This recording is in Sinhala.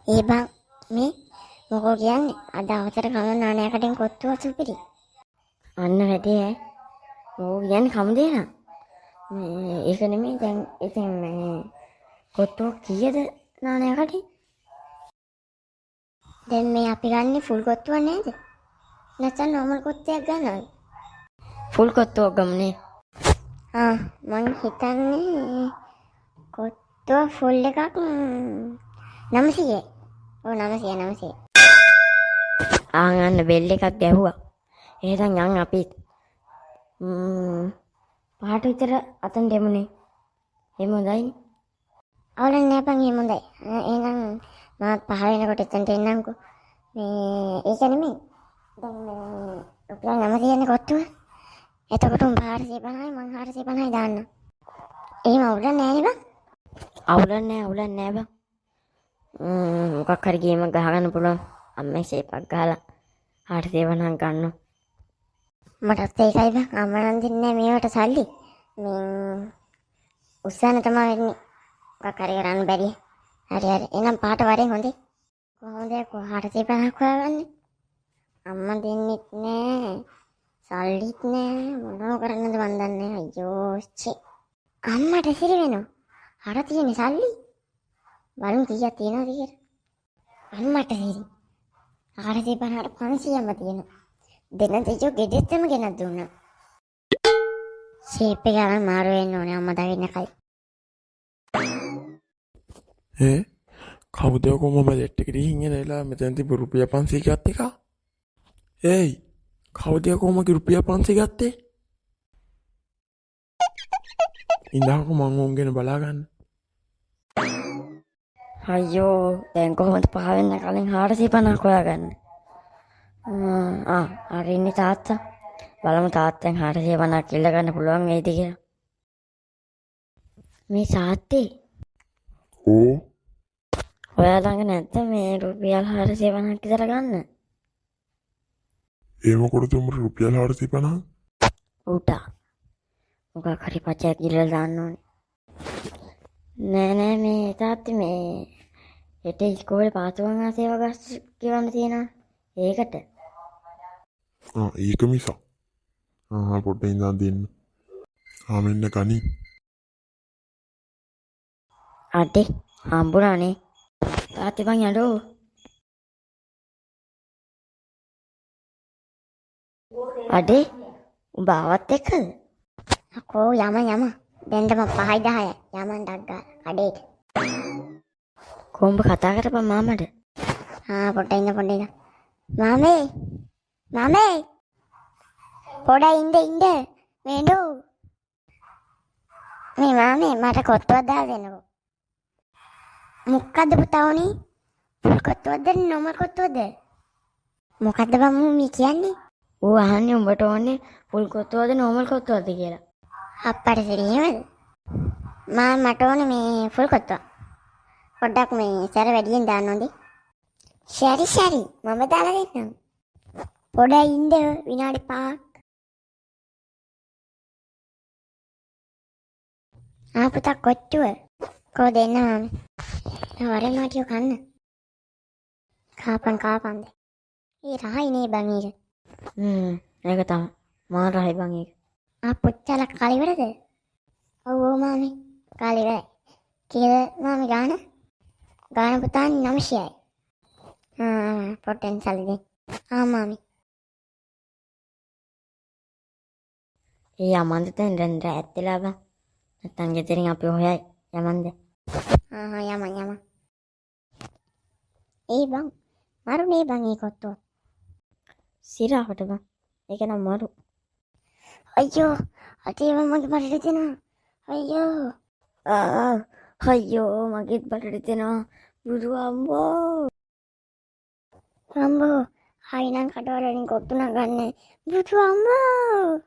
ඒ බං මේ මොකෝ කියන්නේ අද අවතර කම නානයකටින් කොත්තුව සුපිරි. අන්න වැඩේ ඈ. මොකෝ කියන්නේ කම දෙනා. මේ ඒක නෙමෙයි දැන් ඉතින් මේ කොත්තුව කීයද නානයකටින්? දැන් මේ අපි ගන්නේ ෆුල් කොත්තුව නේද? නැත්නම් නෝමල් කොත්තුවක් ගන්නවද? ෆුල් කොත්තුවක් ගමුනේ. මං හිතන්නේ කොත්තුව ෆුල් එකක් 900යි. ඔව් 900. අන්න බෙල් එකක් ගැහුවා. එහෙනම් යන් අපි පහට විතර අතන් දෙමුනේ. එහෙම හොඳයිනේ. අවුලක් නෑ බං එහෙම හොඳයි. එහෙනම් මාත් පහ වෙනකොට එතනට එන්නම්කෝ. මේ ඒක නෙමෙයි. දැන් රුපියල් 900 නේ කොත්තුව. එතකොට උඹ 450යි මං 450යි දාන්න. එහෙම අවුලක් නෑනේ බං. අවුලක් නෑ බං. මොකක් හරි ගේමක් ගහගන්න පුළුවන්. අම්මේ ෂේප් එකක් ගහලා 450ක් ගන්නවා. මටත් ඒකයි බං. අම්මා නම් දෙන්නේ මේවට සල්ලි. උස්සන්න තමයි වෙන්නේ. මොකක් හරි කරන්න බැරි. හරි. එහෙනම් පාට වරෙන් හොඳේ. කොහොමද 450ක් හොයාගන්නේ? අම්මා දෙන්නෙත් නෑ. සල්ලිත් නෑ. මොනව කරන්නද මන් දන්නේ. අයියෝ ෂේ. අම්මට සිරි වෙනවා. අර තියෙන්නේ සල්ලි. බලමු කීයක් තියෙනවද කියලා. අම්මට සිරි. 450ට 500ක්ම තියෙනවා. දෙන දෙජෝ ගෙඩෙත්තම ගෙනත් දුන්නා. ෂේප් එක ගන්න මාරු වෙන්න ඕනේ අම්මා දකින්න කලින්. කවුද කොහොම ලෙට් එකට හින්ගෙනලා මෙතන තිබු රුපියල් 500 ගත්ත එක? ඒයි කවුද කොහොමද රුපියල් 500 ගත්තේ? ඉඳහකො මං උන්ගෙන බලා ගන්න. අයියෝ දැන් කොහොමද පහ වෙන්න කලින් 450ක් හොයාගන්නේ? හරි ඉන්නේ තාත්තා. බලමු තාත්තෙන් 450ක් ඉල්ල ගන්න පුළුවන් වේද කියලා. මේ තාත්තේ ඕ ඔයා ළඟ නැද්ද මේ රුපියල් 450ක් විතර ගන්න? ඒ මොකටද උඹට රුපියල් 450? උට මොකක් හරි පචයක් ඉල්ලලා දාන්න ඕනේ. නෑ මේ තාත්තේ මේ හෙට ඉස්කෝලේ පාසුවන් ආසේව ගස් කියවන්න තියෙනවා. ඒකට. ඒක මිස. පොඩ්ඩක් ඉඳන් දෙන්න. මෙන්න ගනි. අඩේ හම්බුණානේ. තාත්තේ බං යඩෝ. අඩේ උඹ ආවත් එක්කද? අකෝ යම. දැන් තම 5යි 10යි. යමන් ඩක් ගා කඩේට. කොඹ කතා කරපන් මාමට. පොඩ්ඩක් ඉන්න. මාමේ. පොඩ්ඩක් ඉන්න. මේඩෝ. මේ මාමේ මට කොත්තුවක් දාලා දෙන්නකෝ. මොකද්ද පුතා උනේ? ෆුල් කොත්තුවක්ද නෝමල් කොත්තුවක්ද? මොකද්ද බං මේ කියන්නේ? ඌ අහන්නේ උඹට ඕනේ ෆුල් කොත්තුවක්ද නෝමල් කොත්තුවක්ද කියලා. අප්පට සිරියමද? මට ඕනේ මේ ෆුල් කොත්තුවක්. පොඩ්ඩක් මේ සැර වැඩියෙන් දාන්න ඕනේ. ශරි මම දාලා දෙන්නම්. පොඩ්ඩක් ඉන්න විනාඩි 5ක්. පුතා කොට්ටුව. කෝ දෙන්න මාමේ. වරේ මාටියෝ කන්න. කාපන්. ඒ රහයි නේ බං ඒක. ඒක තමයි. මාන රහයි බං ඒක. පුච්චල කාලිවරද? ඔව් මාමේ. කාලිවරයි. කීයද මාමේ ගාන? ගාන පුතා 900යි. පොටෙන් සල්ලි දෙන්න. මාමේ. යමන්ද දැන් රැත් වෙලා බං. නැත්තම් ගෙදරින් අපි හොයයි යමන්ද? යම. ඒ බං මරුනේ බං ඒ කොත්තුව. සිරාවට බං. ඒක නම් මරු. අයියෝ අතේ මගේ බඩට දෙනවා. අයියෝ මගේත් බඩට දෙනවා. බුදු අම්බෝ හයිනම් කටවලින් කොත්තු නගන්නේ. බුදු අම්බෝ